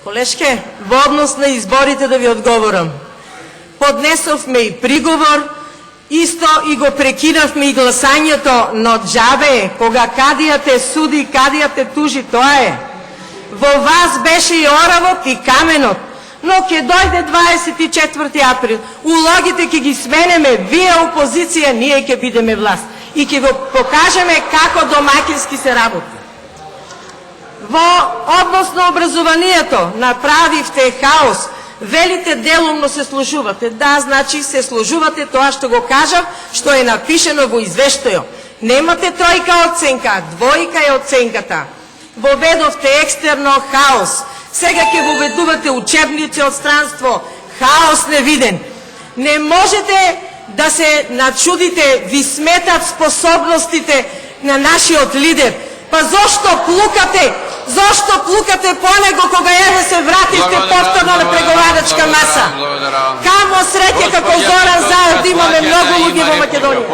Колешке, во однос на изборите да ви одговорам. Поднесовме и приговор, исто и го прекинавме и гласањето, но джабе, кога кадија те суди, кадија те тужи, тоа е. Во вас беше и оравот и каменот, но ќе дојде 24 април, улогите ќе ги сменеме, вие опозиција, ние ќе бидеме власт и ќе го покажеме како домакински се работи. Во однос на образованието направивте хаос, велите делумно се служувате. Да, значи се служувате, тоа што го кажав, што е напишено во извештајот. Немате тројка оценка, двојка е оценката. Воведовте екстерно хаос. Сега ќе воведувате учебници од странство. Хаос невиден. Не можете да се начудите, ви сметат способностите на нашиот лидер. Па зошто плукате? Зошто плукате по него кога еве се вративте повторно на преговарачка маса? Камо среќа како Зоран Заев да имаме многу луѓе во Македонија.